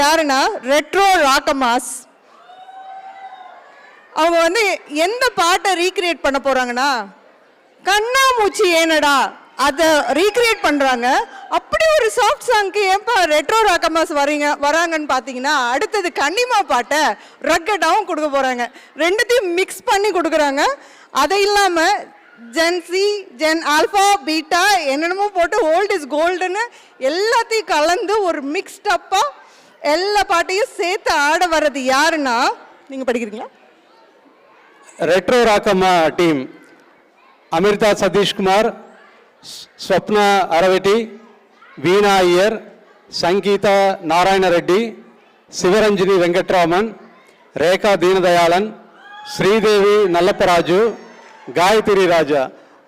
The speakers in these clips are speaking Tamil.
யாருன்னா ரெட்ரோ ராக்கமாஸ். அவங்க வந்து எந்த பாட்டை ரீக்ரியேட் பண்ண போறாங்கன்னா கண்ணாமூச்சி ஏனடா அதை ரீக்ரியேட் பண்றாங்க. அப்படி ஒரு சாஃப்ட் சாங்க்கு ஏன்பா ரெட்ரோ ராக்கமாஸ் வராங்கன்னு பார்த்தீங்கன்னா அடுத்தது கன்னிமா பாட்டை ரக்கடாவும் கொடுக்க போறாங்க. ரெண்டுத்தையும் மிக்ஸ் பண்ணி கொடுக்குறாங்க. அதை இல்லாமல் Gen Z, Gen Alpha, Beta என்னென்னமோ போட்டு ஓல்ட் இஸ் கோல்டுன்னு எல்லாத்தையும் கலந்து ஒரு மிக்ஸ்டப்பா எல்லா பாட்டையும் சேர்த்து ஆட வர்றது யாருன்னா நீங்க படிக்கிறீங்களா? ரெட்ரோ ராக்கம்மா டீம் அமிர்தா சதீஷ்குமார், ஸ்வப்னா அரவெட்டி, வீணா ஐயர், சங்கீதா நாராயண ரெட்டி, சிவரஞ்சினி வெங்கட்ராமன், ரேகா தீனதயாளன், ஸ்ரீதேவி நல்லப்பராஜு, காயத்ரி ராஜா.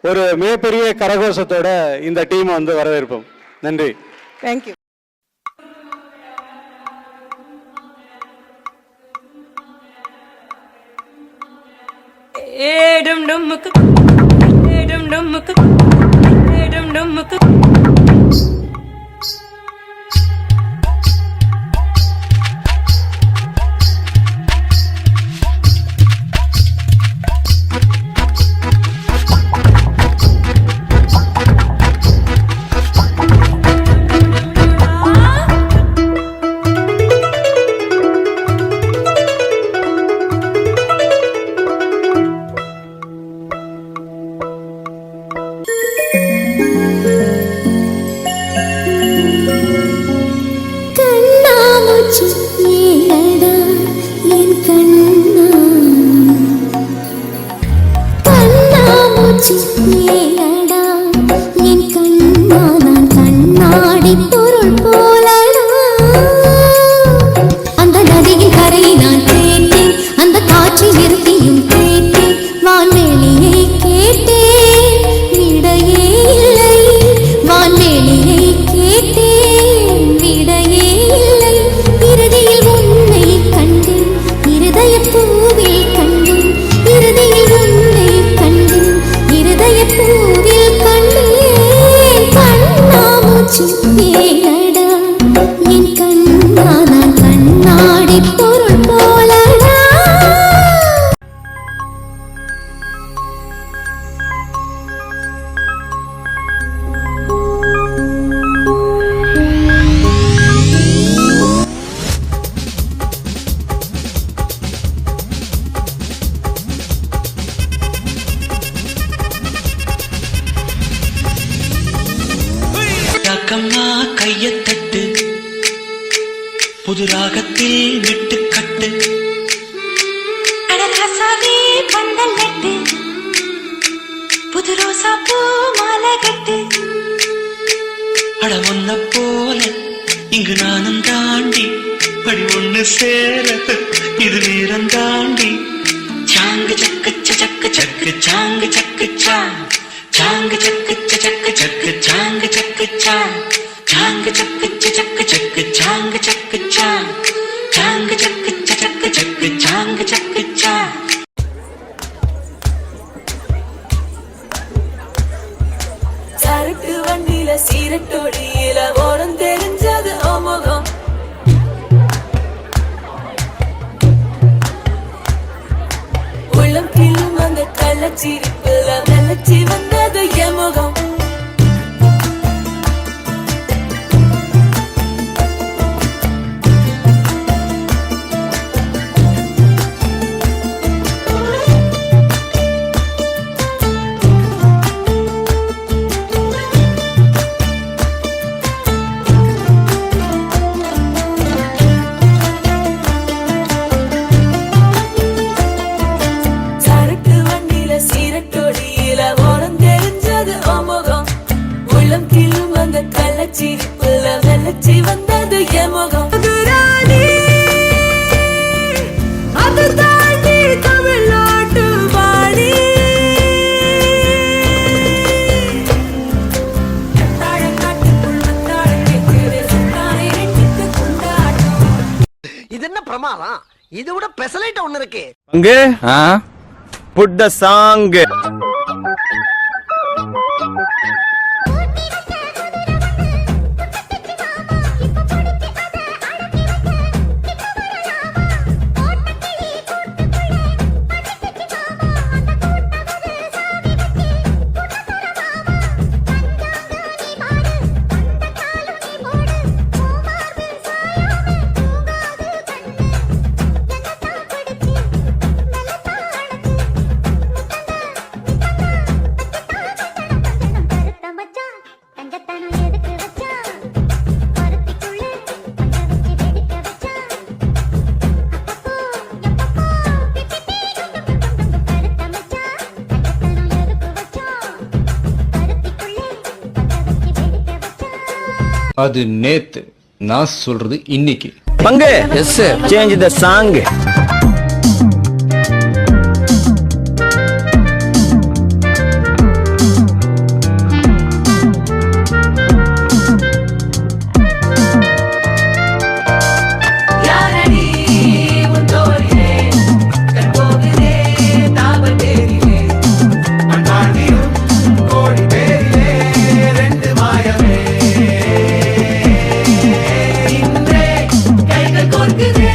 ஒரு மிகப்பெரிய கரகோஷத்தோட இந்த டீம் வந்து வரவேற்போம். நன்றி. தேங்க்யூ. ஏடும் டம்முக்கு ஏடும் டம்முக்கு ஏடும் டம்முக்கு கையத்தட்டு புது ராகத்தில் விட்டு கட்டு அடராசாவே பந்தல் நட்டு புது ரோசா பூ மாலை கட்டு அட ஒன்ன போல இங்கு நானும் தாண்டி படி ஒண்ணு சேர இது நேரம் தாண்டி சாங்கு சக்கு சக்கு சக்கு சாங்கு சக்கு சாங்கு சக்கு சக்கு சக்கு சாங்கு சக்கு சாங்கு சக்கு சக்கு சக்கு சாங்கு சக்கு சாங்கு சக்கு சக்கு சக்கு சாங்கு சக்கு சரக்கு வண்டியில சீரட்டோடியில ஓரம் தெரிஞ்சது ஓமுகம் உள்ளம் கிள்ளும் அந்த கள்ளச்சிரிப்புல நிலச்சி வந்தது எமுகம் சிரிப்புல வெள்ளச்சி வந்தது எமுகம் அது தாண்டி தமிழ்நாட்டு வாடி இது என்ன பிரமாதம்? இது விட பெசலைட் ஒண்ணு இருக்கு. அங்கே புட் த சாங். அது நேத்து, நான் சொல்றது இன்னைக்கு. பங்கு எஸ் சேஞ்ச் த சாங். யாரடி உன் தோளிலே கண் போகுதே தாவல் பேரிலே இன்றே கைகள் கோர்க்குதே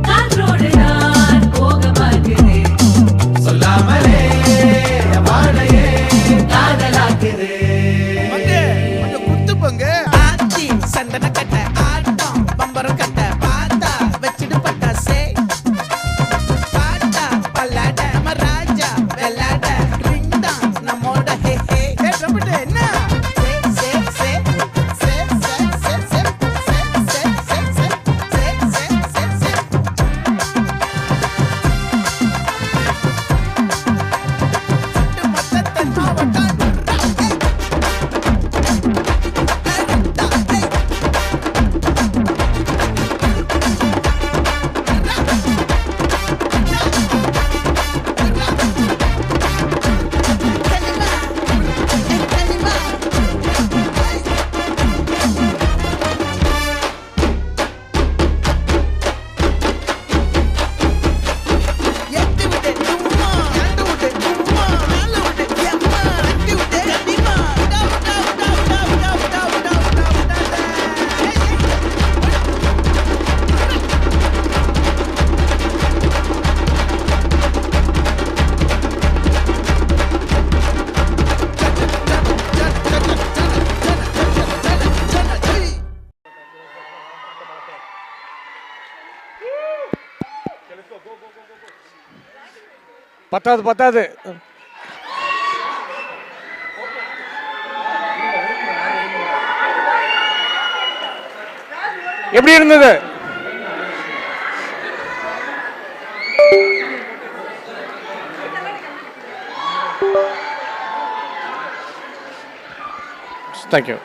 காற்றோடு நான் போக பார்க்குதே சொல்லாமலே வாழையே காதலாக்குதே ஆச்சி சந்தன கட்ட ஆட்டம் பம்பரம் கட்ட பார்த்தா வச்சிடு பட்டாசே பாட்டா பல்லாட மராஜா வெள்ளாட ரிங் டான்ஸ் நம்மோட ஹே ஹே ரம்பிட்டு என்ன சே சே சே சே சே சே சே சே சே சே சே சே சே சட்டு மொத்தத்தை மாவட்டம் பத்தாது எப்படி இருந்தது? தேங்க்யூ.